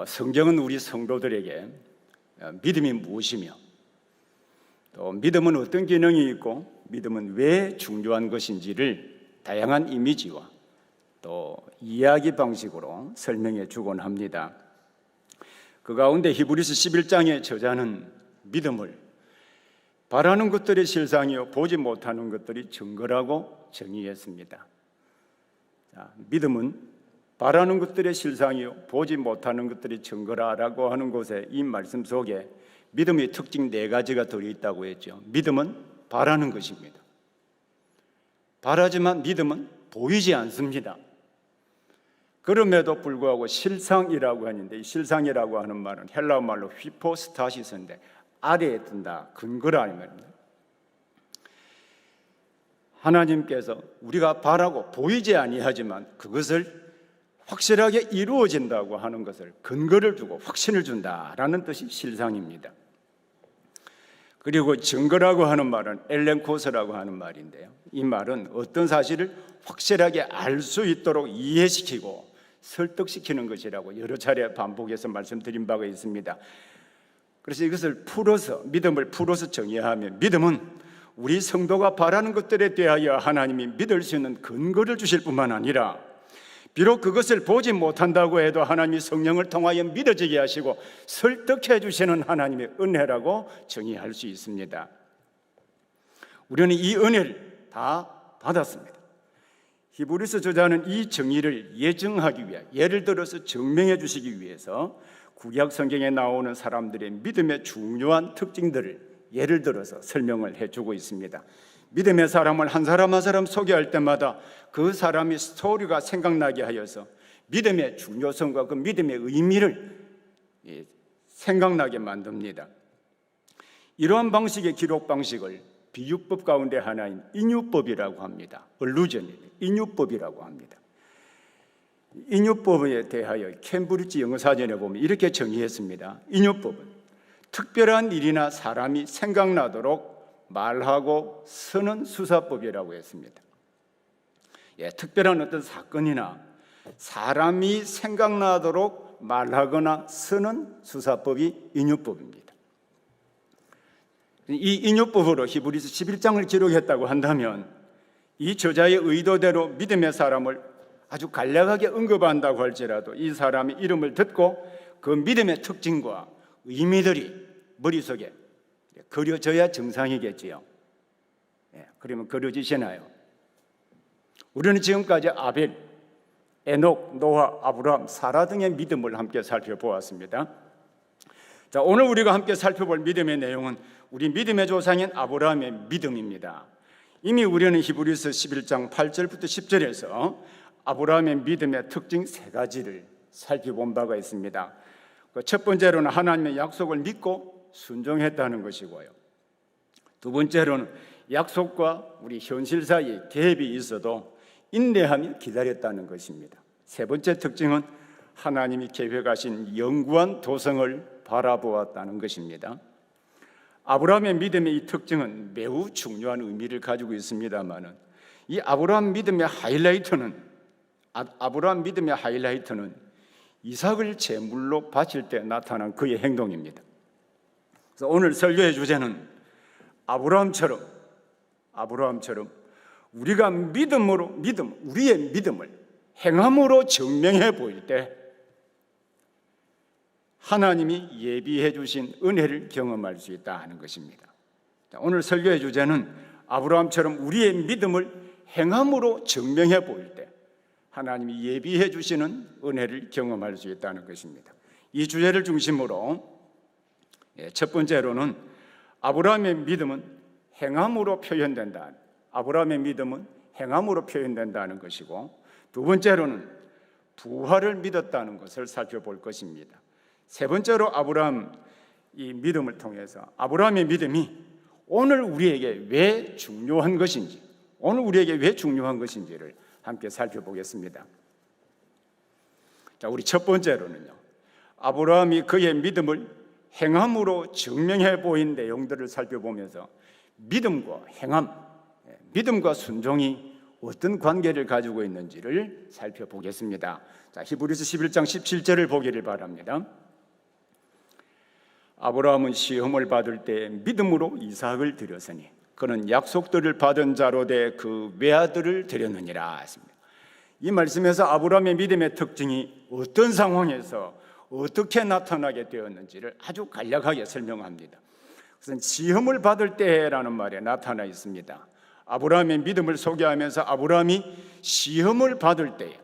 성경은 우리 성도들에게 믿음이 무엇이며 또 믿음은 어떤 기능이 있고 믿음은 왜 중요한 것인지를 다양한 이미지와 또 이야기 방식으로 설명해 주곤 합니다. 그 가운데 히브리서 11장의 저자는 믿음을 바라는 것들의 실상이요 보지 못하는 것들이 증거라고 정의했습니다. 믿음은 바라는 것들의 실상이요 보지 못하는 것들이 증거라라고 하는 곳에 이 말씀 속에 믿음의 특징 4가지가 들어있다고 했죠. 믿음은 바라는 것입니다. 바라지만 믿음은 보이지 않습니다. 그럼에도 불구하고 실상이라고 하는데, 이 실상이라고 하는 말은 헬라어 말로 휘포스타시스인데 아래에 든다, 근거라 이 말입니다. 하나님께서 우리가 바라고 보이지 아니하지만 그것을 확실하게 이루어진다고 하는 것을 근거를 두고 확신을 준다라는 뜻이 실상입니다. 그리고 증거라고 하는 말은 엘렌코스라고 하는 말인데요, 이 말은 어떤 사실을 확실하게 알 수 있도록 이해시키고 설득시키는 것이라고 여러 차례 반복해서 말씀드린 바가 있습니다. 그래서 이것을 풀어서, 믿음을 풀어서 정의하면 믿음은 우리 성도가 바라는 것들에 대하여 하나님이 믿을 수 있는 근거를 주실 뿐만 아니라 비록 그것을 보지 못한다고 해도 하나님이 성령을 통하여 믿어지게 하시고 설득해 주시는 하나님의 은혜라고 정의할 수 있습니다. 우리는 이 은혜를 다 받았습니다. 히브리서 저자는 이 정의를 예증하기 위해, 예를 들어서 증명해 주시기 위해서 구약 성경에 나오는 사람들의 믿음의 중요한 특징들을 예를 들어서 설명을 해주고 있습니다. 믿음의 사람을 한 사람 한 사람 소개할 때마다 그 사람의 스토리가 생각나게 하여서 믿음의 중요성과 그 믿음의 의미를 생각나게 만듭니다. 이러한 방식의 기록 방식을 비유법 가운데 하나인 인유법이라고 합니다. 얼루전이 인유법이라고 합니다. 인유법에 대하여 캠브리지 영어사전에 보면 이렇게 정의했습니다. 인유법은 특별한 일이나 사람이 생각나도록 말하고 쓰는 수사법이라고 했습니다. 특별한 어떤 사건이나 사람이 생각나도록 말하거나 쓰는 수사법이 인유법입니다. 이 인유법으로 히브리서 11장을 기록했다고 한다면 이 저자의 의도대로 믿음의 사람을 아주 간략하게 언급한다고 할지라도 이 사람의 이름을 듣고 그 믿음의 특징과 의미들이 머릿속에 그려져야 정상이겠지요. 그러면 그려지시나요? 우리는 지금까지 아벨, 에녹, 노아, 아브라함, 사라 등의 믿음을 함께 살펴보았습니다. 자, 오늘 우리가 함께 살펴볼 믿음의 내용은 우리 믿음의 조상인 아브라함의 믿음입니다. 이미 우리는 히브리서 11장 8절부터 10절에서 아브라함의 믿음의 특징 3가지를 살펴본 바가 있습니다. 첫 번째로는 하나님의 약속을 믿고 순종했다는 것이고요. 두 번째로는 약속과 우리 현실 사이에 갭이 있어도 인내하며 기다렸다는 것입니다. 세 번째 특징은 하나님이 계획하신 영구한 도성을 바라보았다는 것입니다. 아브라함의 믿음의 이 특징은 매우 중요한 의미를 가지고 있습니다만 이 아브라함 믿음의 하이라이트는 이삭을 제물로 바칠 때 나타난 그의 행동입니다. 그래서 오늘 설교의 주제는 아브라함처럼 우리가 우리의 믿음을 행함으로 증명해 보일 때 하나님이 예비해 주신 은혜를 경험할 수 있다 하는 것입니다. 오늘 설교의 주제는 아브라함처럼 우리의 믿음을 행함으로 증명해 보일 때 하나님이 예비해 주시는 은혜를 경험할 수 있다는 것입니다. 이 주제를 중심으로 첫 번째로는 아브라함의 믿음은 행함으로 표현된다는 것이고, 두 번째로는 부활을 믿었다는 것을 살펴볼 것입니다. 세 번째로 아브라함 이 믿음을 통해서 아브라함의 믿음이 오늘 우리에게 왜 중요한 것인지를 함께 살펴보겠습니다. 자, 우리 첫 번째로는요, 아브라함이 그의 믿음을 행함으로 증명해 보인 내용들을 살펴보면서 믿음과 행함, 믿음과 순종이 어떤 관계를 가지고 있는지를 살펴보겠습니다. 자, 히브리서 11장 17절을 보기를 바랍니다. 아브라함은 시험을 받을 때 믿음으로 이삭을 드렸으니 그는 약속들을 받은 자로 돼 그 외아들을 드렸느니라 했습니다. 이 말씀에서 아브라함의 믿음의 특징이 어떤 상황에서 어떻게 나타나게 되었는지를 아주 간략하게 설명합니다. 우선 시험을 받을 때라는 말에 나타나 있습니다. 아브라함의 믿음을 소개하면서 아브라함이 시험을 받을 때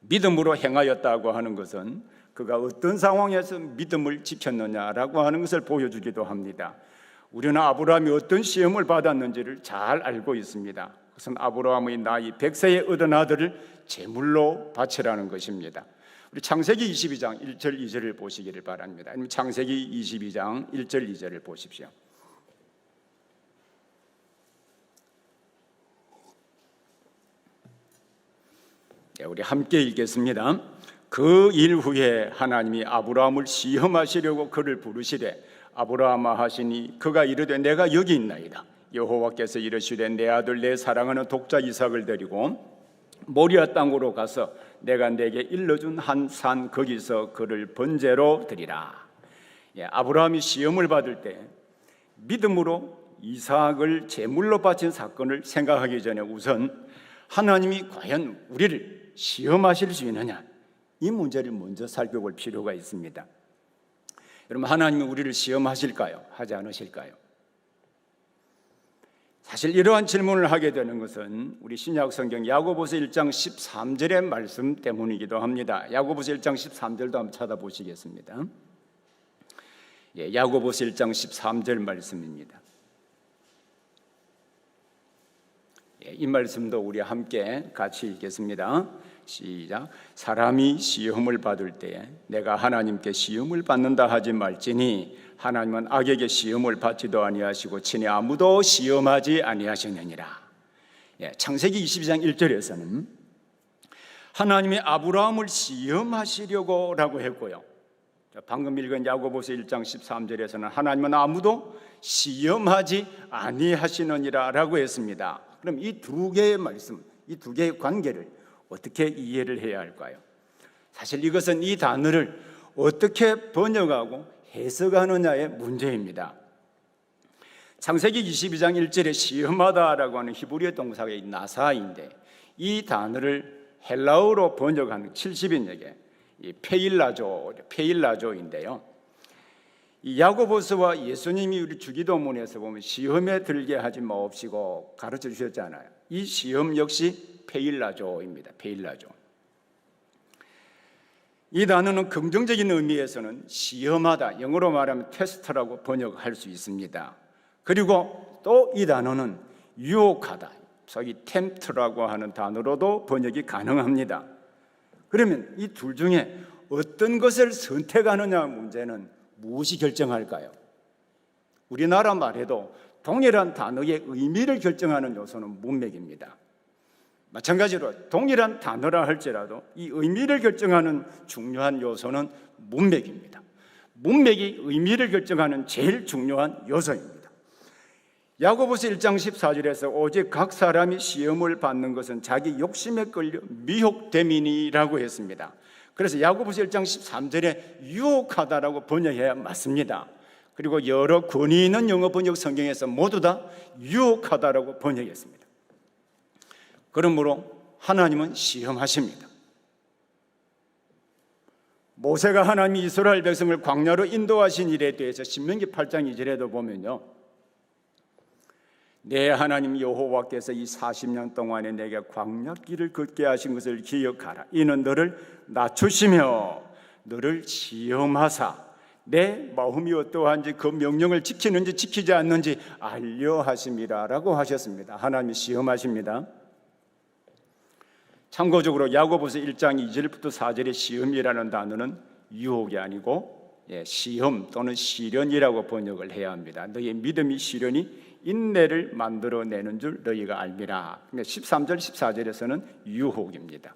믿음으로 행하였다고 하는 것은 그가 어떤 상황에서 믿음을 지켰느냐라고 하는 것을 보여주기도 합니다. 우리는 아브라함이 어떤 시험을 받았는지를 잘 알고 있습니다. 그것은 아브라함의 나이 100세에 얻은 아들을 제물로 바치라는 것입니다. 우리 창세기 22장 1절 2절을 보시기를 바랍니다. 아니면 창세기 22장 1절 2절을 보십시오. 우리 함께 읽겠습니다. 그 일 후에 하나님이 아브라함을 시험하시려고 그를 부르시되 아브라함아 하시니 그가 이르되 내가 여기 있나이다. 여호와께서 이르시되 내 아들 내 사랑하는 독자 이삭을 데리고 모리아 땅으로 가서 내가 내게 일러준 한 산 거기서 그를 번제로 드리라. 아브라함이 시험을 받을 때 믿음으로 이삭을 제물로 바친 사건을 생각하기 전에 우선 하나님이 과연 우리를 시험하실 수 있느냐, 이 문제를 먼저 살펴볼 필요가 있습니다. 여러분, 하나님이 우리를 시험하실까요? 하지 않으실까요? 사실 이러한 질문을 하게 되는 것은 우리 신약 성경 야고보서 1장 13절의 말씀 때문이기도 합니다. 야고보서 1장 13절도 한번 찾아보시겠습니다. 야고보서 1장 13절 말씀입니다. 이 말씀도 우리 함께 같이 읽겠습니다. 시작. 사람이 시험을 받을 때에 내가 하나님께 시험을 받는다 하지 말지니 하나님은 악에게 시험을 받지도 아니하시고 친히 아무도 시험하지 아니하시느니라. 창세기 22장 1절에서는 하나님이 아브라함을 시험하시려고 라고 했고요, 방금 읽은 야고보서 1장 13절에서는 하나님은 아무도 시험하지 아니하시느니라 라고 했습니다. 그럼 이 두 개의 말씀, 이 두 개의 관계를 어떻게 이해를 해야 할까요? 사실 이것은 이 단어를 어떻게 번역하고 해석하느냐의 문제입니다. 창세기 22장 1절에 시험하다라고 하는 히브리어 동사가 나사인데 이 단어를 헬라어로 번역하는 70인에게 페일라조인데요. 이 야고보서와 예수님이 우리 주기도문에서 보면 시험에 들게 하지 마옵시고 가르쳐 주셨잖아요. 이 시험 역시 페일라조입니다. 페일라조. 이 단어는 긍정적인 의미에서는 시험하다, 영어로 말하면 테스트라고 번역할 수 있습니다. 그리고 또 이 단어는 유혹하다, 소위 tempt라고 하는 단어로도 번역이 가능합니다. 그러면 이 둘 중에 어떤 것을 선택하느냐 문제는 무엇이 결정할까요? 우리나라 말에도 동일한 단어의 의미를 결정하는 요소는 문맥입니다. 마찬가지로 동일한 단어라 할지라도 이 의미를 결정하는 중요한 요소는 문맥입니다. 문맥이 의미를 결정하는 제일 중요한 요소입니다. 야고보서 1장 14절에서 오직 각 사람이 시험을 받는 것은 자기 욕심에 끌려 미혹됨이니라고 했습니다. 그래서 야고보서 1장 13절에 유혹하다라고 번역해야 맞습니다. 그리고 여러 권위 있는 영어 번역 성경에서 모두 다 유혹하다라고 번역했습니다. 그러므로 하나님은 시험하십니다. 모세가 하나님이 이스라엘 백성을 광야로 인도하신 일에 대해서 신명기 8장 2절에도 보면요, 내 하나님 여호와께서 이 40년 동안에 내게 광야길을 걷게 하신 것을 기억하라. 이는 너를 낮추시며 너를 시험하사 내 마음이 어떠한지 그 명령을 지키는지 지키지 않는지 알려 하심이라 라고 하셨습니다. 하나님이 시험하십니다. 참고적으로 야고보서 1장 2절부터 4절의 시험이라는 단어는 유혹이 아니고 시험 또는 시련이라고 번역을 해야 합니다. 너희의 믿음이 시련이 인내를 만들어내는 줄 너희가 알미라. 13절 14절에서는 유혹입니다.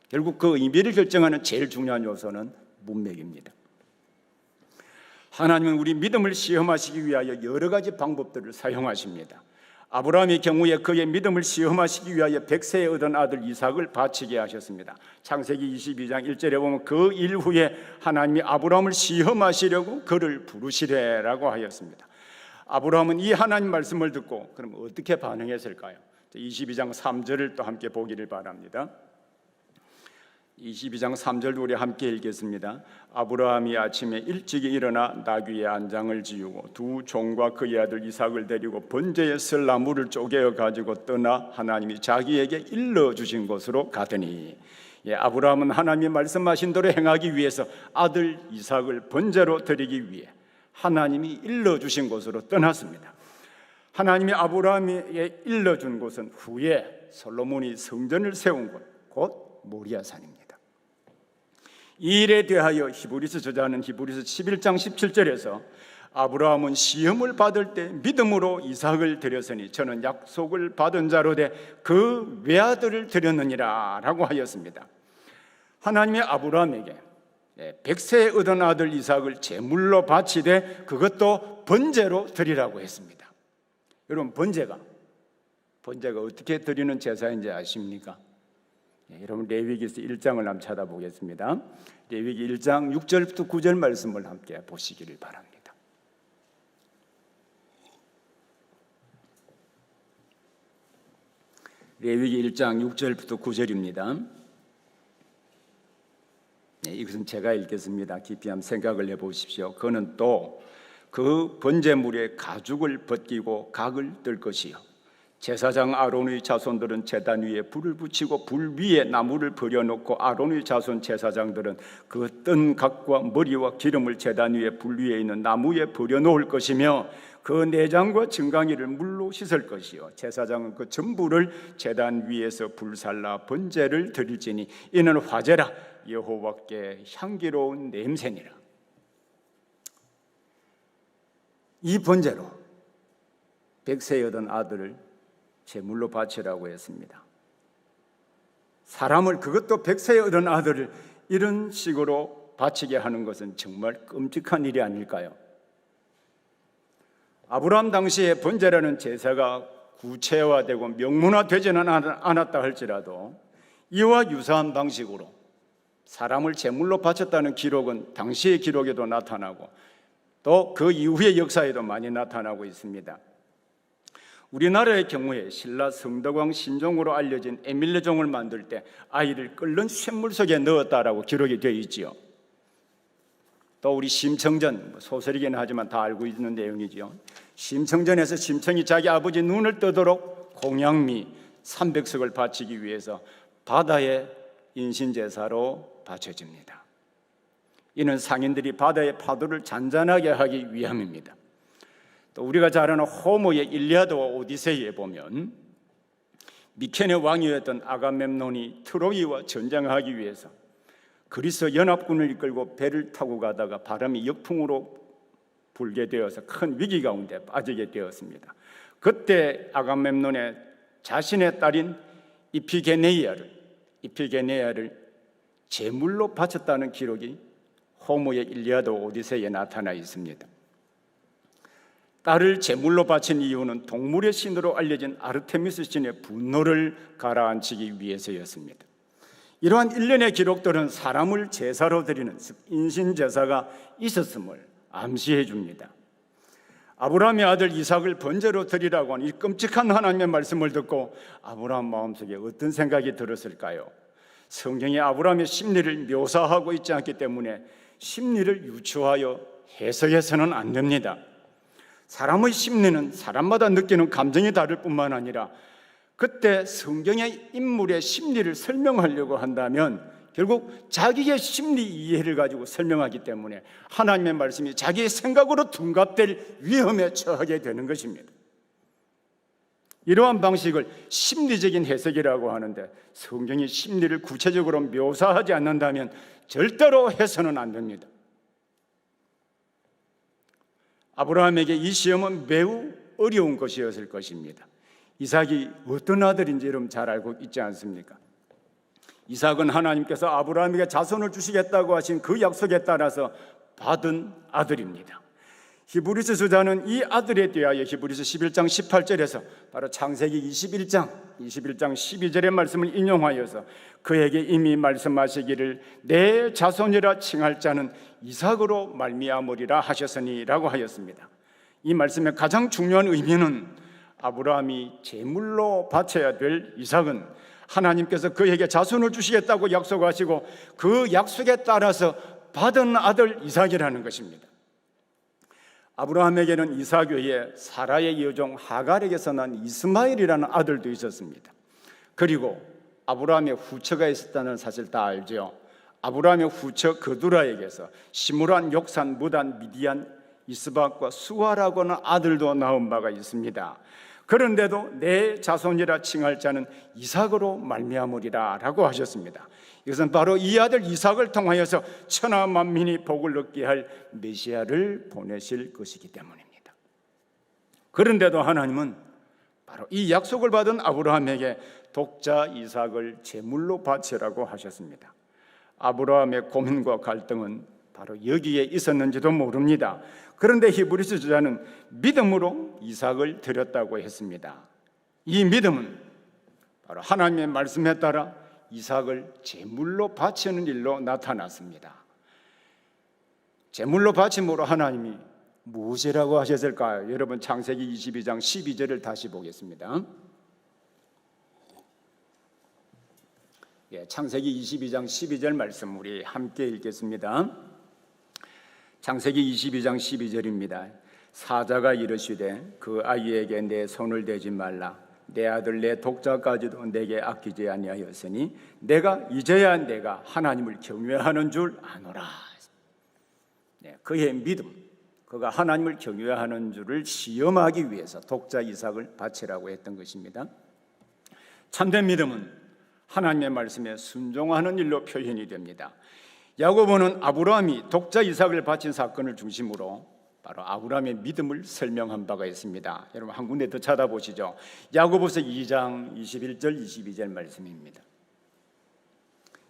결국 그 의미를 결정하는 제일 중요한 요소는 문맥입니다. 하나님은 우리 믿음을 시험하시기 위하여 여러 가지 방법들을 사용하십니다. 아브라함의 경우에 그의 믿음을 시험하시기 위하여 100세에 얻은 아들 이삭을 바치게 하셨습니다. 창세기 22장 1절에 보면 그 일 후에 하나님이 아브라함을 시험하시려고 그를 부르시래라고 하였습니다. 아브라함은 이 하나님 말씀을 듣고 그럼 어떻게 반응했을까요? 22장 3절을 또 함께 보기를 바랍니다. 22장 3절 우리 함께 읽겠습니다. 아브라함이 아침에 일찍이 일어나 나귀의 안장을 지우고 두 종과 그의 아들 이삭을 데리고 번제의 설 나무를 쪼개어 가지고 떠나 하나님이 자기에게 일러주신 곳으로 가더니, 아브라함은 하나님이 말씀하신 대로 행하기 위해서 아들 이삭을 번제로 드리기 위해 하나님이 일러주신 곳으로 떠났습니다. 하나님이 아브라함에게 일러준 곳은 후에 솔로몬이 성전을 세운 곳, 곧 모리아산입니다. 이 일에 대하여 히브리서 저자는 히브리서 11장 17절에서 아브라함은 시험을 받을 때 믿음으로 이삭을 드렸으니 저는 약속을 받은 자로 돼 그 외아들을 드렸느니라 라고 하였습니다. 하나님이 아브라함에게 100세에 얻은 아들 이삭을 제물로 바치되 그것도 번제로 드리라고 했습니다. 여러분, 번제가 어떻게 드리는 제사인지 아십니까? 여러분, 레위기서 1장을 한번 찾아보겠습니다. 레위기 1장 6절부터 9절 말씀을 함께 보시기를 바랍니다. 레위기 1장 6절부터 9절입니다. 이것은 제가 읽겠습니다. 깊이 한번 생각을 해보십시오. 그는 또 그 번제물의 가죽을 벗기고 각을 뜰 것이요 제사장 아론의 자손들은 제단 위에 불을 붙이고 불 위에 나무를 버려놓고 아론의 자손 제사장들은 그 뜬 각과 머리와 기름을 제단 위에 불 위에 있는 나무에 버려놓을 것이며 그 내장과 증강이를 물로 씻을 것이요 제사장은 그 전부를 제단 위에서 불살라 번제를 드릴지니 이는 화제라 여호와께 향기로운 냄새니라. 이 번제로 100세에 얻은 아들을 제물로 바치라고 했습니다. 사람을, 그것도 100세에 얻은 아들을 이런 식으로 바치게 하는 것은 정말 끔찍한 일이 아닐까요? 아브라함 당시에 번제라는 제사가 구체화되고 명문화되지는 않았다 할지라도 이와 유사한 방식으로 사람을 제물로 바쳤다는 기록은 당시의 기록에도 나타나고 또 그 이후의 역사에도 많이 나타나고 있습니다. 우리나라의 경우에 신라 성덕왕 신종으로 알려진 에밀레종을 만들 때 아이를 끓는 쇳물 속에 넣었다라고 기록이 되어 있지요. 또 우리 심청전, 소설이긴 하지만 다 알고 있는 내용이지요. 심청전에서 심청이 자기 아버지 눈을 뜨도록 공양미 300석을 바치기 위해서 바다에 인신제사로 바쳐집니다. 이는 상인들이 바다의 파도를 잔잔하게 하기 위함입니다. 또 우리가 잘 아는 호모의 일리아드와 오디세이에 보면 미케네 왕이었던 아가멤논이 트로이와 전쟁하기 위해서 그리스 연합군을 이끌고 배를 타고 가다가 바람이 역풍으로 불게 되어서 큰 위기 가운데 빠지게 되었습니다. 그때 아가멤논의 자신의 딸인 이피게네이아를 제물로 바쳤다는 기록이 호모의 일리아드 오디세이에 나타나 있습니다. 딸을 제물로 바친 이유는 동물의 신으로 알려진 아르테미스 신의 분노를 가라앉히기 위해서였습니다. 이러한 일련의 기록들은 사람을 제사로 드리는 인신제사가 있었음을 암시해 줍니다. 아브라함의 아들 이삭을 번제로 드리라고 하는 이 끔찍한 하나님의 말씀을 듣고 아브라함 마음속에 어떤 생각이 들었을까요? 성경이 아브라함의 심리를 묘사하고 있지 않기 때문에 심리를 유추하여 해석해서는 안 됩니다. 사람의 심리는 사람마다 느끼는 감정이 다를 뿐만 아니라 그때 성경의 인물의 심리를 설명하려고 한다면 결국 자기의 심리 이해를 가지고 설명하기 때문에 하나님의 말씀이 자기의 생각으로 둔갑될 위험에 처하게 되는 것입니다. 이러한 방식을 심리적인 해석이라고 하는데 성경이 심리를 구체적으로 묘사하지 않는다면 절대로 해서는 안 됩니다. 아브라함에게 이 시험은 매우 어려운 것이었을 것입니다. 이삭이 어떤 아들인지 여러분 잘 알고 있지 않습니까? 이삭은 하나님께서 아브라함에게 자손을 주시겠다고 하신 그 약속에 따라서 받은 아들입니다. 히브리서 저자는 이 아들에 대하여 히브리서 11장 18절에서 바로 창세기 21장 12절의 말씀을 인용하여서 그에게 이미 말씀하시기를 내 자손이라 칭할 자는 이삭으로 말미암으리라 하셨으니라고 하였습니다. 이 말씀의 가장 중요한 의미는 아브라함이 제물로 바쳐야 될 이삭은 하나님께서 그에게 자손을 주시겠다고 약속하시고 그 약속에 따라서 받은 아들 이삭이라는 것입니다. 아브라함에게는 이삭 외에 사라의 여종 하갈에게서 난 이스마엘이라는 아들도 있었습니다. 그리고 아브라함의 후처가 있었다는 사실 다 알죠. 아브라함의 후처 그두라에게서 시므란, 욕산, 무단, 미디안, 이스박과 수아라고 하는 아들도 낳은 바가 있습니다. 그런데도 내 자손이라 칭할 자는 이삭으로 말미암으리라 라고 하셨습니다. 이것은 바로 이 아들 이삭을 통하여서 천하 만민이 복을 얻게 할 메시아를 보내실 것이기 때문입니다. 그런데도 하나님은 바로 이 약속을 받은 아브라함에게 독자 이삭을 제물로 바치라고 하셨습니다. 아브라함의 고민과 갈등은 바로 여기에 있었는지도 모릅니다. 그런데 히브리서 저자는 믿음으로 이삭을 드렸다고 했습니다. 이 믿음은 바로 하나님의 말씀에 따라 이삭을 제물로 바치는 일로 나타났습니다. 제물로 바침으로 하나님이 무엇이라고 하셨을까요? 여러분 창세기 22장 12절을 다시 보겠습니다. 창세기 22장 12절 말씀 우리 함께 읽겠습니다. 창세기 22장 12절입니다. 사자가 이르시되 그 아이에게 내 손을 대지 말라. 내 아들 내 독자까지도 내게 아끼지 아니하였으니 내가 이제야 내가 하나님을 경외하는 줄 아노라. 그의 믿음, 그가 하나님을 경외하는 줄을 시험하기 위해서 독자 이삭을 바치라고 했던 것입니다. 참된 믿음은 하나님의 말씀에 순종하는 일로 표현이 됩니다. 야고보는 아브라함이 독자 이삭을 바친 사건을 중심으로 바로 아브라함의 믿음을 설명한 바가 있습니다. 여러분 한 군데 더 찾아보시죠. 야고보서 2장 21절 22절 말씀입니다.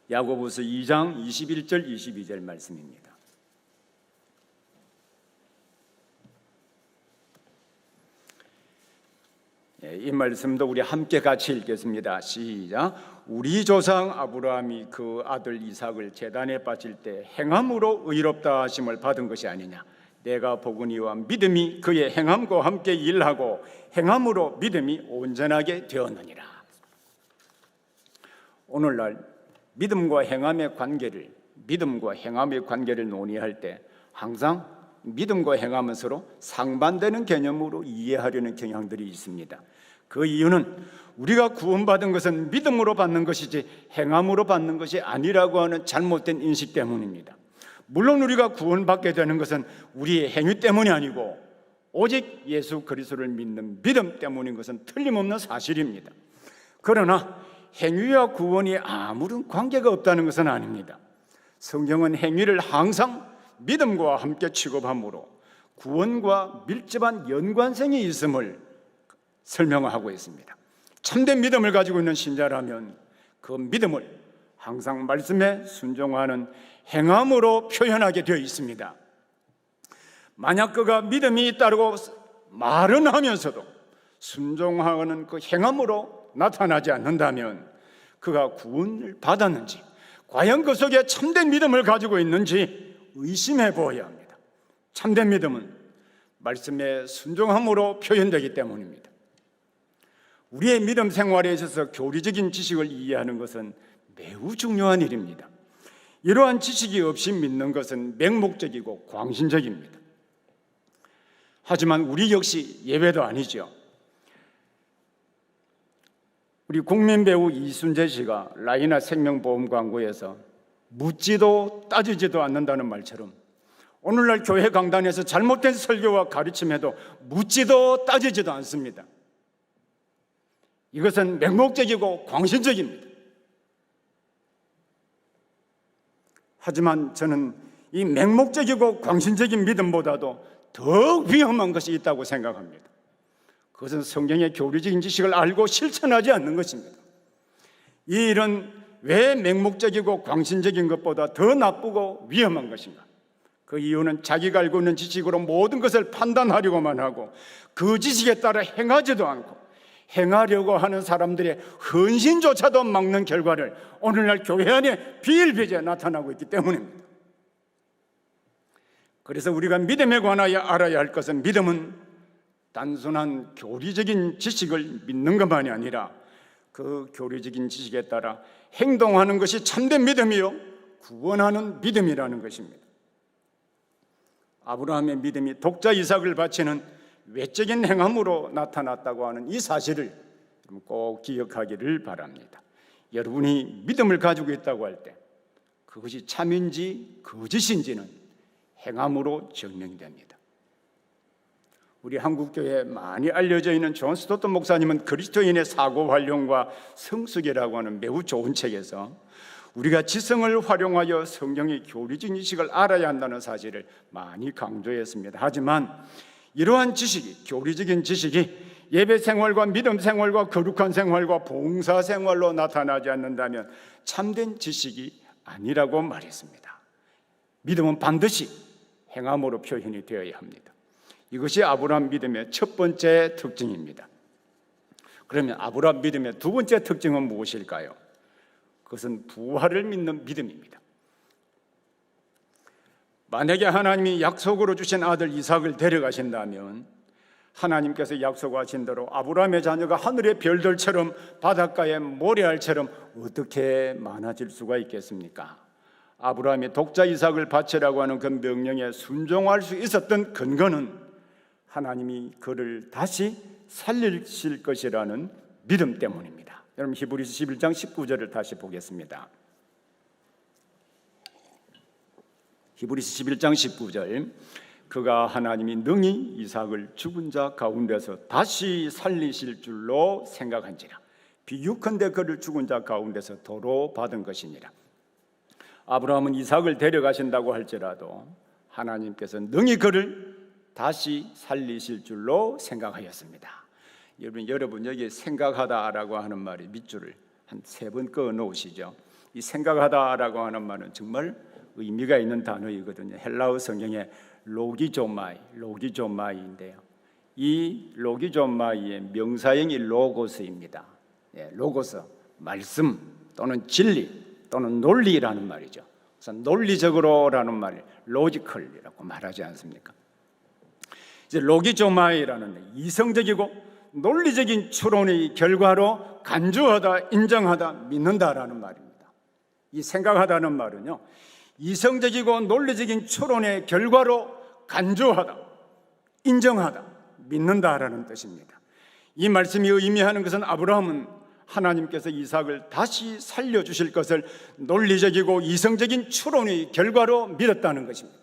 야고보서 2장 21절 22절 말씀입니다. 이 말씀도 우리 함께 같이 읽겠습니다. 시작. 우리 조상 아브라함이 그 아들 이삭을 제단에 바칠 때 행함으로 의롭다 하심을 받은 것이 아니냐. 내가 보거니와 믿음이 그의 행함과 함께 일하고 행함으로 믿음이 온전하게 되었느니라. 오늘날 믿음과 행함의 관계를 논의할 때 항상 믿음과 행함은 서로 상반되는 개념으로 이해하려는 경향들이 있습니다. 그 이유는 우리가 구원받은 것은 믿음으로 받는 것이지 행함으로 받는 것이 아니라고 하는 잘못된 인식 때문입니다. 물론 우리가 구원받게 되는 것은 우리의 행위 때문이 아니고 오직 예수 그리스도를 믿는 믿음 때문인 것은 틀림없는 사실입니다. 그러나 행위와 구원이 아무런 관계가 없다는 것은 아닙니다. 성경은 행위를 항상 믿음과 함께 취급하므로 구원과 밀접한 연관성이 있음을 설명하고 있습니다. 참된 믿음을 가지고 있는 신자라면 그 믿음을 항상 말씀에 순종하는 행함으로 표현하게 되어 있습니다. 만약 그가 믿음이 있다고 말은 하면서도 순종하는 그 행함으로 나타나지 않는다면 그가 구원을 받았는지, 과연 그 속에 참된 믿음을 가지고 있는지 의심해 보아야 합니다. 참된 믿음은 말씀에 순종함으로 표현되기 때문입니다. 우리의 믿음 생활에 있어서 교리적인 지식을 이해하는 것은 매우 중요한 일입니다. 이러한 지식이 없이 믿는 것은 맹목적이고 광신적입니다. 하지만 우리 역시 예외도 아니죠. 우리 국민 배우 이순재 씨가 라이나 생명보험 광고에서 묻지도 따지지도 않는다는 말처럼 오늘날 교회 강단에서 잘못된 설교와 가르침에도 묻지도 따지지도 않습니다. 이것은 맹목적이고 광신적입니다. 하지만 저는 이 맹목적이고 광신적인 믿음보다도 더 위험한 것이 있다고 생각합니다. 그것은 성경의 교리적인 지식을 알고 실천하지 않는 것입니다. 이 일은 왜 맹목적이고 광신적인 것보다 더 나쁘고 위험한 것인가? 그 이유는 자기가 알고 있는 지식으로 모든 것을 판단하려고만 하고 그 지식에 따라 행하지도 않고 행하려고 하는 사람들의 헌신조차도 막는 결과를 오늘날 교회 안에 비일비재에 나타나고 있기 때문입니다. 그래서 우리가 믿음에 관하여 알아야 할 것은, 믿음은 단순한 교리적인 지식을 믿는 것만이 아니라 그 교리적인 지식에 따라 행동하는 것이 참된 믿음이요 구원하는 믿음이라는 것입니다. 아브라함의 믿음이 독자 이삭을 바치는 외적인 행함으로 나타났다고 하는 이 사실을 꼭 기억하기를 바랍니다. 여러분이 믿음을 가지고 있다고 할 때 그것이 참인지 거짓인지는 행함으로 증명됩니다. 우리 한국교회에 많이 알려져 있는 존 스토튼 목사님은 그리스도인의 사고 활용과 성숙이라고 하는 매우 좋은 책에서 우리가 지성을 활용하여 성경의 교리적인 지식을 알아야 한다는 사실을 많이 강조했습니다. 하지만 이러한 지식이, 교리적인 지식이 예배 생활과 믿음 생활과 거룩한 생활과 봉사 생활로 나타나지 않는다면 참된 지식이 아니라고 말했습니다. 믿음은 반드시 행함으로 표현이 되어야 합니다. 이것이 아브라함 믿음의 첫 번째 특징입니다. 그러면 아브라함 믿음의 두 번째 특징은 무엇일까요? 그것은 부활을 믿는 믿음입니다. 만약에 하나님이 약속으로 주신 아들 이삭을 데려가신다면 하나님께서 약속하신 대로 아브라함의 자녀가 하늘의 별들처럼 바닷가의 모래알처럼 어떻게 많아질 수가 있겠습니까? 아브라함이 독자 이삭을 바치라고 하는 그 명령에 순종할 수 있었던 근거는 하나님이 그를 다시 살리실 것이라는 믿음 때문입니다. 여러분 히브리서 11장 19절을 다시 보겠습니다. 히브리서 11장 19절, 그가 하나님이 능히 이삭을 죽은 자 가운데서 다시 살리실 줄로 생각한지라. 비유컨대 그를 죽은 자 가운데서 도로 받은 것이니라. 아브라함은 이삭을 데려가신다고 할지라도 하나님께서 능히 그를 다시 살리실 줄로 생각하였습니다. 여러분 여기 생각하다라고 하는 말이 밑줄을 한 3번 그어 놓으시죠. 이 생각하다라고 하는 말은 정말 의미가 있는 단어이거든요. 헬라어 성경에 로기조마이인데요. 이 로기조마이의 명사형이 로고스입니다. 로고스, 말씀 또는 진리 또는 논리라는 말이죠. 그래서 논리적으로라는 말을 로지컬이라고 말하지 않습니까? 이제 로기조마이라는 이성적이고 논리적인 추론의 결과로 간주하다, 인정하다, 믿는다라는 말입니다. 이 생각하다는 말은요, 이성적이고 논리적인 추론의 결과로 간주하다, 인정하다, 믿는다라는 뜻입니다. 이 말씀이 의미하는 것은 아브라함은 하나님께서 이삭을 다시 살려주실 것을 논리적이고 이성적인 추론의 결과로 믿었다는 것입니다.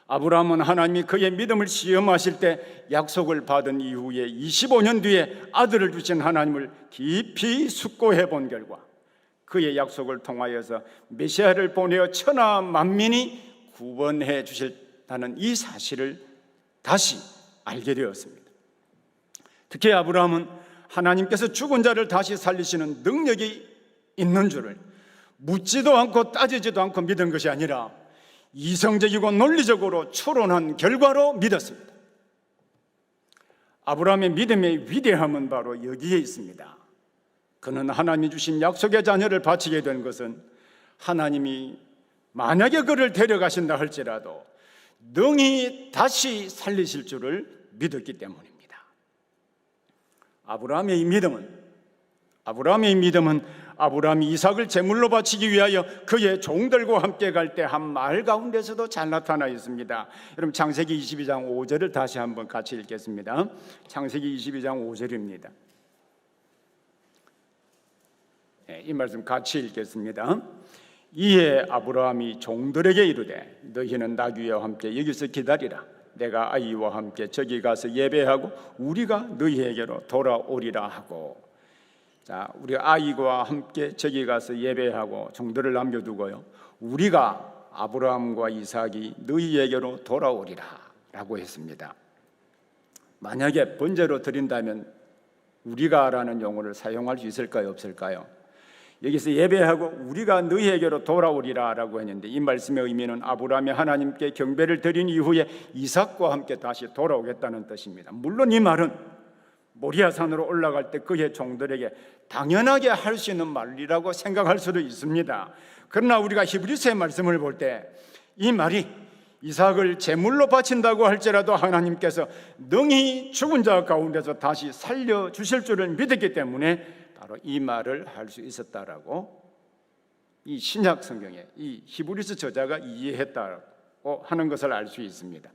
아브라함은 하나님이 그의 믿음을 시험하실 때 약속을 받은 이후에 25년 뒤에 아들을 주신 하나님을 깊이 숙고해 본 결과 그의 약속을 통하여서 메시아를 보내어 천하 만민이 구원해 주셨다는 이 사실을 다시 알게 되었습니다. 특히 아브라함은 하나님께서 죽은 자를 다시 살리시는 능력이 있는 줄을 묻지도 않고 따지지도 않고 믿은 것이 아니라 이성적이고 논리적으로 추론한 결과로 믿었습니다. 아브라함의 믿음의 위대함은 바로 여기에 있습니다. 그는 하나님이 주신 약속의 자녀를 바치게 된 것은 하나님이 만약에 그를 데려가신다 할지라도 능히 다시 살리실 줄을 믿었기 때문입니다. 아브라함의 믿음은 아브라함이 이삭을 제물로 바치기 위하여 그의 종들과 함께 갈 때 한 마을 가운데서도 잘 나타나 있습니다. 여러분 창세기 22장 5절을 다시 한번 같이 읽겠습니다. 창세기 22장 5절입니다. 이 말씀 같이 읽겠습니다. 이에 아브라함이 종들에게 이르되 너희는 나귀와 함께 여기서 기다리라. 내가 아이와 함께 저기 가서 예배하고 우리가 너희에게로 돌아오리라 하고. 자, 우리가 아이와 함께 저기 가서 예배하고 종들을 남겨두고요, 우리가 아브라함과 이삭이 너희에게로 돌아오리라 라고 했습니다. 만약에 번제로 드린다면 우리가라는 용어를 사용할 수 있을까요, 없을까요? 여기서 예배하고 우리가 너희에게로 돌아오리라 라고 했는데, 이 말씀의 의미는 아브라함이 하나님께 경배를 드린 이후에 이삭과 함께 다시 돌아오겠다는 뜻입니다. 물론 이 말은 모리아산으로 올라갈 때 그의 종들에게 당연하게 할 수 있는 말이라고 생각할 수도 있습니다. 그러나 우리가 히브리서의 말씀을 볼 때 이 말이 이삭을 제물로 바친다고 할지라도 하나님께서 능히 죽은 자 가운데서 다시 살려주실 줄을 믿었기 때문에 바로 이 말을 할 수 있었다라고 이 신약 성경에 이 히브리서 저자가 이해했다고 하는 것을 알 수 있습니다.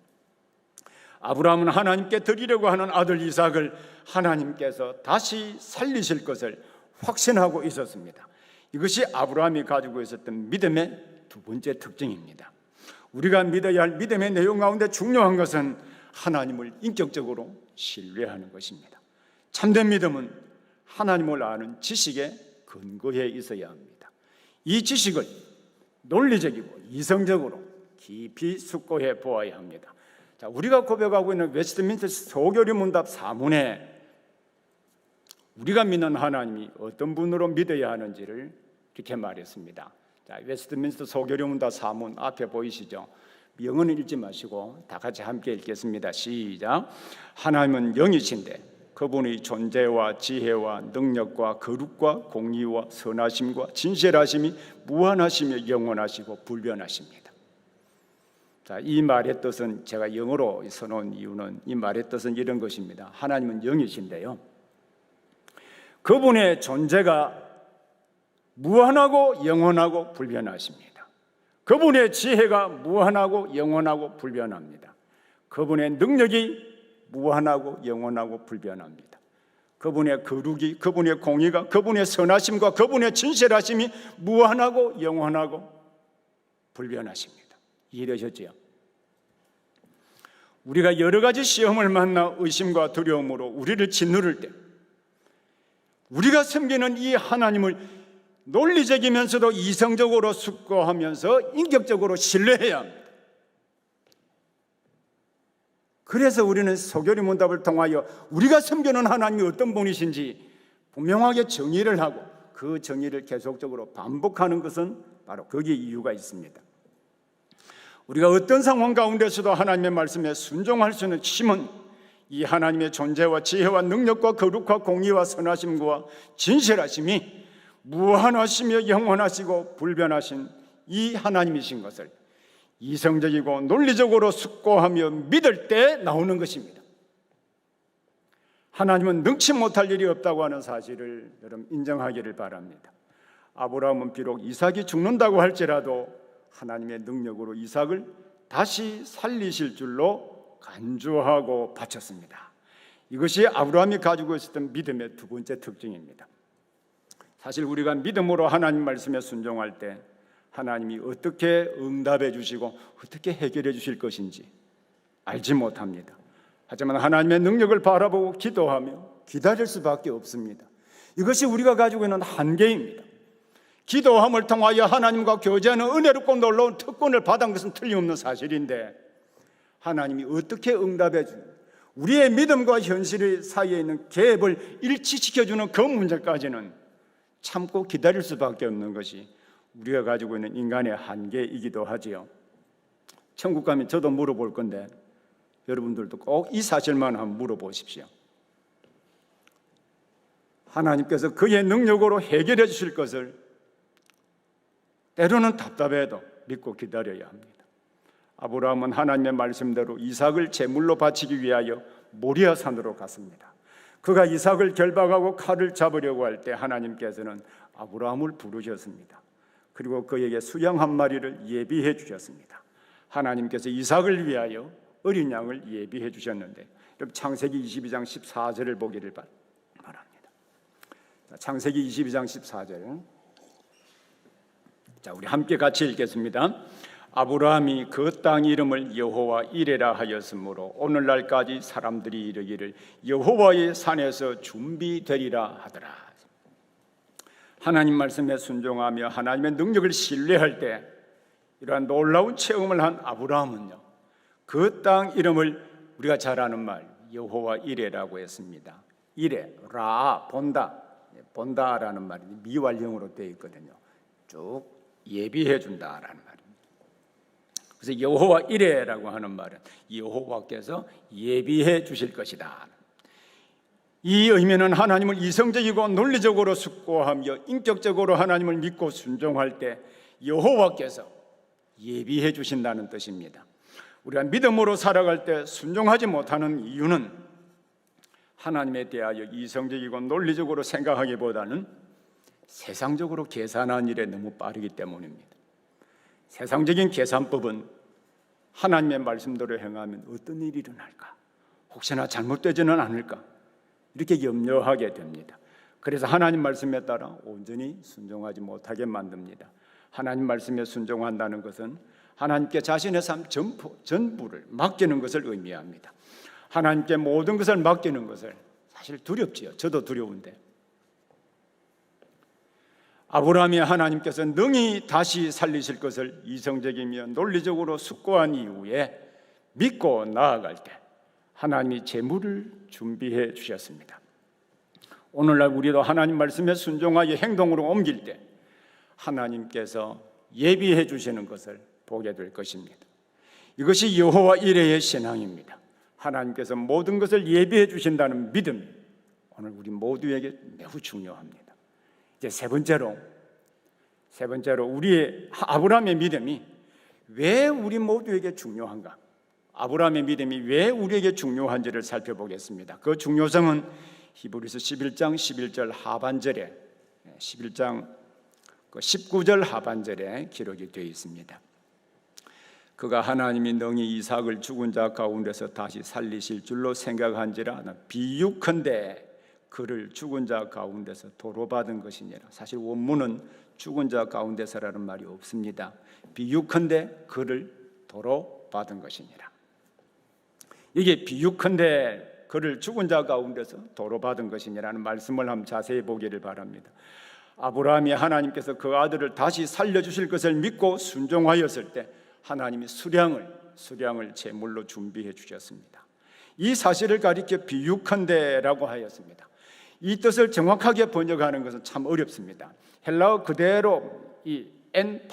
아브라함은 하나님께 드리려고 하는 아들 이삭을 하나님께서 다시 살리실 것을 확신하고 있었습니다. 이것이 아브라함이 가지고 있었던 믿음의 두 번째 특징입니다. 우리가 믿어야 할 믿음의 내용 가운데 중요한 것은 하나님을 인격적으로 신뢰하는 것입니다. 참된 믿음은 하나님을 아는 지식에 근거해 있어야 합니다. 이 지식을 논리적이고 이성적으로 깊이 숙고해 보아야 합니다. 자, 우리가 고백하고 있는 웨스트민스터 소교리 문답 사문에 우리가 믿는 하나님이 어떤 분으로 믿어야 하는지를 이렇게 말했습니다. 자, 웨스트민스터 소교리 문답 사문 앞에 보이시죠? 영어는 읽지 마시고 다 같이 함께 읽겠습니다. 시작. 하나님은 영이신데 그분의 존재와 지혜와 능력과 거룩과 공의와 선하심과 진실하심이 무한하시며 영원하시고 불변하십니다. 자, 이 말의 뜻은, 제가 영어로 써놓은 이유는 이 말의 뜻은 이런 것입니다. 하나님은 영이신데요, 그분의 존재가 무한하고 영원하고 불변하십니다. 그분의 지혜가 무한하고 영원하고 불변합니다. 그분의 능력이 무한하고 영원하고 불변합니다. 그분의 거룩이, 그분의 공의가, 그분의 선하심과 그분의 진실하심이 무한하고 영원하고 불변하십니다. 이해되셨지요? 우리가 여러 가지 시험을 만나 의심과 두려움으로 우리를 짓누를 때 우리가 섬기는 이 하나님을 논리적이면서도 이성적으로 숙고하면서 인격적으로 신뢰해야 합니다. 그래서 우리는 소교리 문답을 통하여 우리가 섬기는 하나님이 어떤 분이신지 분명하게 정의를 하고 그 정의를 계속적으로 반복하는 것은 바로 거기에 이유가 있습니다. 우리가 어떤 상황 가운데서도 하나님의 말씀에 순종할 수 있는 힘은 이 하나님의 존재와 지혜와 능력과 거룩과 공의와 선하심과 진실하심이 무한하시며 영원하시고 불변하신 이 하나님이신 것을 이성적이고 논리적으로 숙고하며 믿을 때 나오는 것입니다. 하나님은 능치 못할 일이 없다고 하는 사실을 여러분 인정하기를 바랍니다. 아브라함은 비록 이삭이 죽는다고 할지라도 하나님의 능력으로 이삭을 다시 살리실 줄로 간주하고 바쳤습니다. 이것이 아브라함이 가지고 있었던 믿음의 두 번째 특징입니다. 사실 우리가 믿음으로 하나님 말씀에 순종할 때 하나님이 어떻게 응답해 주시고 어떻게 해결해 주실 것인지 알지 못합니다. 하지만 하나님의 능력을 바라보고 기도하며 기다릴 수밖에 없습니다. 이것이 우리가 가지고 있는 한계입니다. 기도함을 통하여 하나님과 교제하는 은혜롭고 놀라운 특권을 받은 것은 틀림없는 사실인데 하나님이 어떻게 응답해 주는, 우리의 믿음과 현실 사이에 있는 갭을 일치시켜주는 그 문제까지는 참고 기다릴 수밖에 없는 것이 우리가 가지고 있는 인간의 한계이기도 하지요. 천국 가면 저도 물어볼 건데 여러분들도 꼭 이 사실만 한번 물어보십시오. 하나님께서 그의 능력으로 해결해 주실 것을 때로는 답답해도 믿고 기다려야 합니다. 아브라함은 하나님의 말씀대로 이삭을 제물로 바치기 위하여 모리아산으로 갔습니다. 그가 이삭을 결박하고 칼을 잡으려고 할 때 하나님께서는 아브라함을 부르셨습니다. 그리고 그에게 수양 한 마리를 예비해 주셨습니다. 하나님께서 이삭을 위하여 어린 양을 예비해 주셨는데, 창세기 22장 14절을 보기를 바랍니다. 창세기 22장 14절, 자, 우리 함께 같이 읽겠습니다. 아브라함이 그 땅 이름을 여호와 이레라 하였으므로 오늘날까지 사람들이 이르기를 여호와의 산에서 준비되리라 하더라. 하나님 말씀에 순종하며 하나님의 능력을 신뢰할 때 이러한 놀라운 체험을 한 아브라함은요, 그 땅 이름을 우리가 잘 아는 말 여호와 이레라고 했습니다. 이레, 라, 본다, 본다라는 말이 미완령으로 되어 있거든요. 쭉 예비해 준다라는 말입니다. 그래서 여호와 이레라고 하는 말은 여호와께서 예비해 주실 것이다. 이 의미는 하나님을 이성적이고 논리적으로 숙고하며 인격적으로 하나님을 믿고 순종할 때 여호와께서 예비해 주신다는 뜻입니다. 우리가 믿음으로 살아갈 때 순종하지 못하는 이유는 하나님에 대하여 이성적이고 논리적으로 생각하기보다는 세상적으로 계산한 일에 너무 빠르기 때문입니다. 세상적인 계산법은 하나님의 말씀대로 행하면 어떤 일이 일어날까? 혹시나 잘못되지는 않을까? 이렇게 염려하게 됩니다. 그래서 하나님 말씀에 따라 온전히 순종하지 못하게 만듭니다. 하나님 말씀에 순종한다는 것은 하나님께 자신의 삶 전부를 맡기는 것을 의미합니다. 하나님께 모든 것을 맡기는 것을 사실 두렵지요. 저도 두려운데 아브라함이 하나님께서 능히 다시 살리실 것을 이성적이며 논리적으로 숙고한 이후에 믿고 나아갈 때 하나님이 재물을 준비해 주셨습니다. 오늘날 우리도 하나님 말씀에 순종하여 행동으로 옮길 때 하나님께서 예비해 주시는 것을 보게 될 것입니다. 이것이 여호와 이레의 신앙입니다. 하나님께서 모든 것을 예비해 주신다는 믿음이 오늘 우리 모두에게 매우 중요합니다. 이제 세 번째로 우리의 아브라함의 믿음이 왜 우리 모두에게 중요한가? 아브라함의 믿음이 왜 우리에게 중요한지를 살펴보겠습니다. 그 중요성은 히브리서 11장 11절 하반절에 11장 19절 하반절에 기록이 되어 있습니다. 그가 하나님이 능히 이삭을 죽은 자 가운데서 다시 살리실 줄로 생각한지라 비유컨대 그를 죽은 자 가운데서 도로 받은 것이니라. 사실 원문은 죽은 자 가운데서라는 말이 없습니다. 비유컨대 그를 도로 받은 것이니라. 이게 비유컨대 그를 죽은 자 가운데서 도로 받은 것이니라는 말씀을 한번 자세히 보기를 바랍니다. 아브라함이 하나님께서 그 아들을 다시 살려주실 것을 믿고 순종하였을 때 하나님이 수량을 제물로 준비해 주셨습니다. 이 사실을 가리켜 비유컨대라고 하였습니다. 이 뜻을 정확하게 번역하는 것은 참 어렵습니다. 헬라어 그대로 이 엔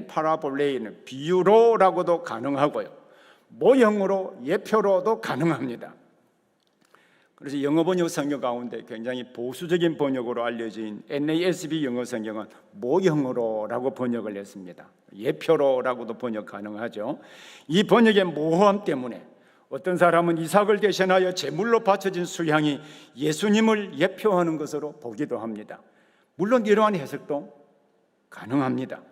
파라볼레이는 비유로라고도 가능하고요, 모형으로 예표로도 가능합니다. 그래서 영어 번역 성경 가운데 굉장히 보수적인 번역으로 알려진 NASB 영어 성경은 모형으로라고 번역을 했습니다. 예표로라고도 번역 가능하죠. 이 번역의 모호함 때문에 어떤 사람은 이삭을 대신하여 제물로 바쳐진 수양이 예수님을 예표하는 것으로 보기도 합니다. 물론 이러한 해석도 가능합니다.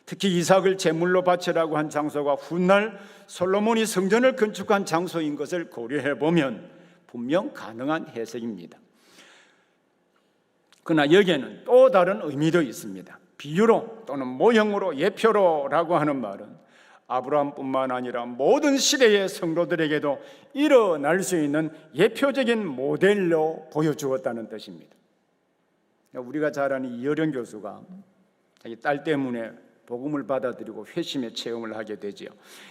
특히 이삭을 제물로 바치라고 한 장소가 훗날 솔로몬이 성전을 건축한 장소인 것을 고려해 보면 분명 가능한 해석입니다. 그러나 여기에는 또 다른 의미도 있습니다. 비유로 또는 모형으로 예표로라고 하는 말은 아브라함뿐만 아니라 모든 시대의 성도들에게도 일어날 수 있는 예표적인 모델로 보여주었다는 뜻입니다. 우리가 잘 아는 이어령 교수가 자기 딸 때문에 복음을 받아들이고 회심의 체험을 하게 되지요.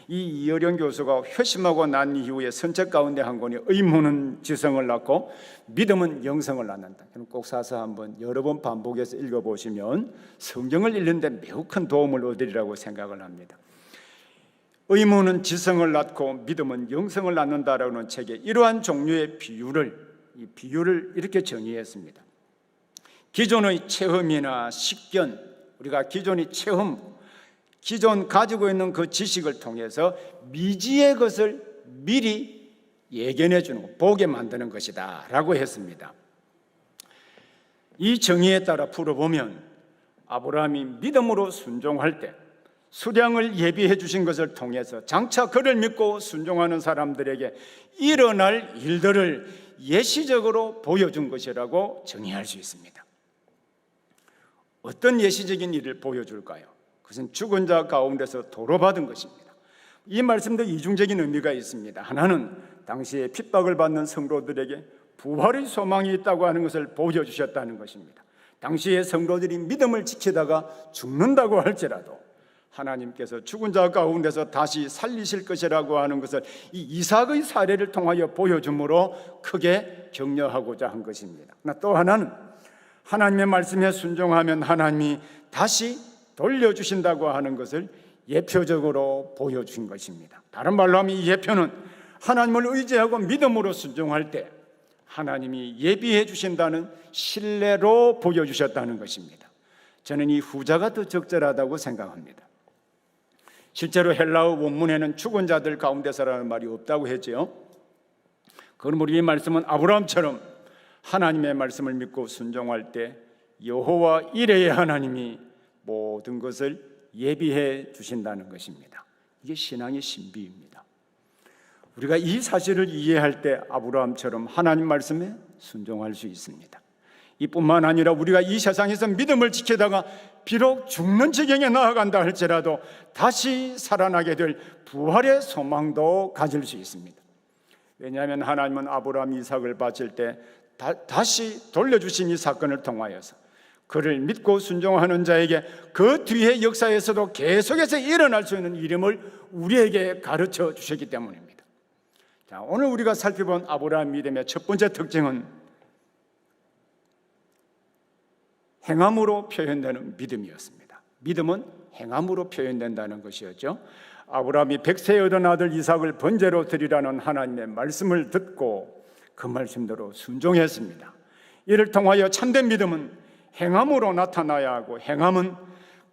이 이어령 교수가 회심하고 난 이후에 선책 가운데 한 권이 의문은 지성을 낳고 믿음은 영성을 낳는다. 꼭 사서 한번 여러 번 반복해서 읽어보시면 성경을 읽는 데 매우 큰 도움을 얻으리라고 생각을 합니다. 의문은 지성을 낳고 믿음은 영성을 낳는다라는 책에 이러한 종류의 비유를 이렇게 정의했습니다. 기존의 체험이나 식견, 우리가 기존 가지고 있는 그 지식을 통해서 미지의 것을 미리 예견해 주는 것, 보게 만드는 것이다 라고 했습니다. 이 정의에 따라 풀어보면 아브라함이 믿음으로 순종할 때 수량을 예비해 주신 것을 통해서 장차 그를 믿고 순종하는 사람들에게 일어날 일들을 예시적으로 보여준 것이라고 정의할 수 있습니다. 어떤 예시적인 일을 보여줄까요? 그것은 죽은 자 가운데서 도로받은 것입니다. 이 말씀도 이중적인 의미가 있습니다. 하나는 당시에 핍박을 받는 성도들에게 부활의 소망이 있다고 하는 것을 보여주셨다는 것입니다. 당시에 성도들이 믿음을 지키다가 죽는다고 할지라도 하나님께서 죽은 자 가운데서 다시 살리실 것이라고 하는 것을 이 이삭의 사례를 통하여 보여주므로 크게 격려하고자 한 것입니다. 또 하나는 하나님의 말씀에 순종하면 하나님이 다시 돌려주신다고 하는 것을 예표적으로 보여준 것입니다. 다른 말로 하면 이 예표는 하나님을 의지하고 믿음으로 순종할 때 하나님이 예비해 주신다는 신뢰로 보여주셨다는 것입니다. 저는 이 후자가 더 적절하다고 생각합니다. 실제로 헬라어 원문에는 죽은 자들 가운데서라는 말이 없다고 했지요. 그러므로 이 말씀은 아브라함처럼 하나님의 말씀을 믿고 순종할 때 여호와 이레의 하나님이 모든 것을 예비해 주신다는 것입니다. 이게 신앙의 신비입니다. 우리가 이 사실을 이해할 때 아브라함처럼 하나님 말씀에 순종할 수 있습니다. 이뿐만 아니라 우리가 이 세상에서 믿음을 지키다가 비록 죽는 지경에 나아간다 할지라도 다시 살아나게 될 부활의 소망도 가질 수 있습니다. 왜냐하면 하나님은 아브라함 이삭을 바칠 때 다시 돌려주신 이 사건을 통하여서 그를 믿고 순종하는 자에게 그 뒤의 역사에서도 계속해서 일어날 수 있는 이름을 우리에게 가르쳐 주셨기 때문입니다. 자, 오늘 우리가 살펴본 아브라함 믿음의 첫 번째 특징은 행함으로 표현되는 믿음이었습니다. 믿음은 행함으로 표현된다는 것이었죠. 아브라함이 100세에 얻은 아들 이삭을 번제로 드리라는 하나님의 말씀을 듣고 그 말씀대로 순종했습니다. 이를 통하여 참된 믿음은 행함으로 나타나야 하고, 행함은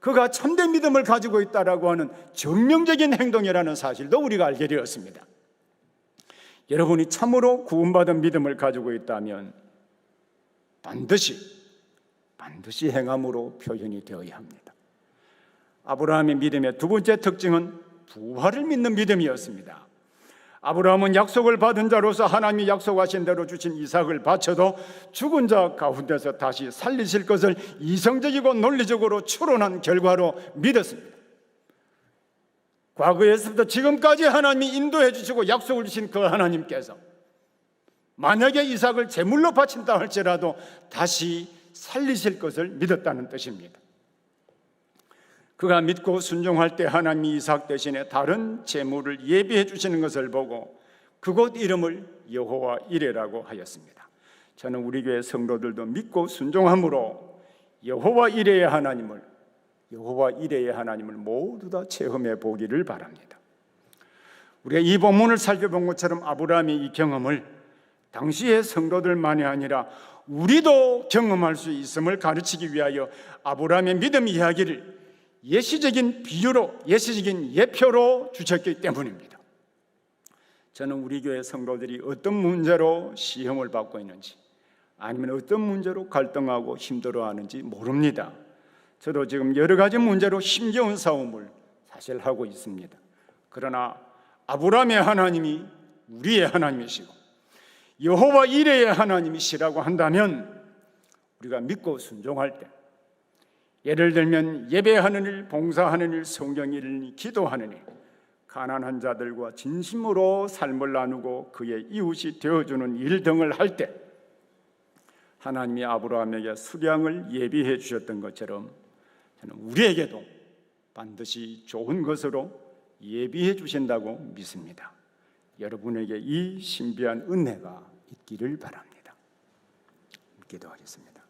그가 참된 믿음을 가지고 있다라고 하는 정명적인 행동이라는 사실도 우리가 알게 되었습니다. 여러분이 참으로 구원받은 믿음을 가지고 있다면 반드시 행함으로 표현이 되어야 합니다. 아브라함의 믿음의 두 번째 특징은 부활을 믿는 믿음이었습니다. 아브라함은 약속을 받은 자로서 하나님이 약속하신 대로 주신 이삭을 바쳐도 죽은 자 가운데서 다시 살리실 것을 이성적이고 논리적으로 추론한 결과로 믿었습니다. 과거에서부터 지금까지 하나님이 인도해 주시고 약속을 주신 그 하나님께서 만약에 이삭을 제물로 바친다 할지라도 다시 살리실 것을 믿었다는 뜻입니다. 그가 믿고 순종할 때 하나님이 이삭 대신에 다른 제물을 예비해 주시는 것을 보고 그곳 이름을 여호와 이레라고 하였습니다. 저는 우리 교회 성도들도 믿고 순종함으로 여호와 이레의 하나님을 모두 다 체험해 보기를 바랍니다. 우리가 이 본문을 살펴본 것처럼 아브라함이 이 경험을 당시의 성도들만이 아니라 우리도 경험할 수 있음을 가르치기 위하여 아브라함의 믿음 이야기를 예시적인 비유로, 예시적인 예표로 주셨기 때문입니다. 저는 우리 교회 성도들이 어떤 문제로 시험을 받고 있는지, 아니면 어떤 문제로 갈등하고 힘들어하는지 모릅니다. 저도 지금 여러 가지 문제로 힘겨운 싸움을 사실 하고 있습니다. 그러나 아브라함의 하나님이 우리의 하나님이시고 여호와 이레의 하나님이시라고 한다면 우리가 믿고 순종할 때, 예를 들면 예배하는 일, 봉사하는 일, 성경 읽는, 기도하는 일, 가난한 자들과 진심으로 삶을 나누고 그의 이웃이 되어주는 일 등을 할 때 하나님이 아브라함에게 수량을 예비해 주셨던 것처럼 저는 우리에게도 반드시 좋은 것으로 예비해 주신다고 믿습니다. 여러분에게 이 신비한 은혜가 있기를 바랍니다. 기도하겠습니다.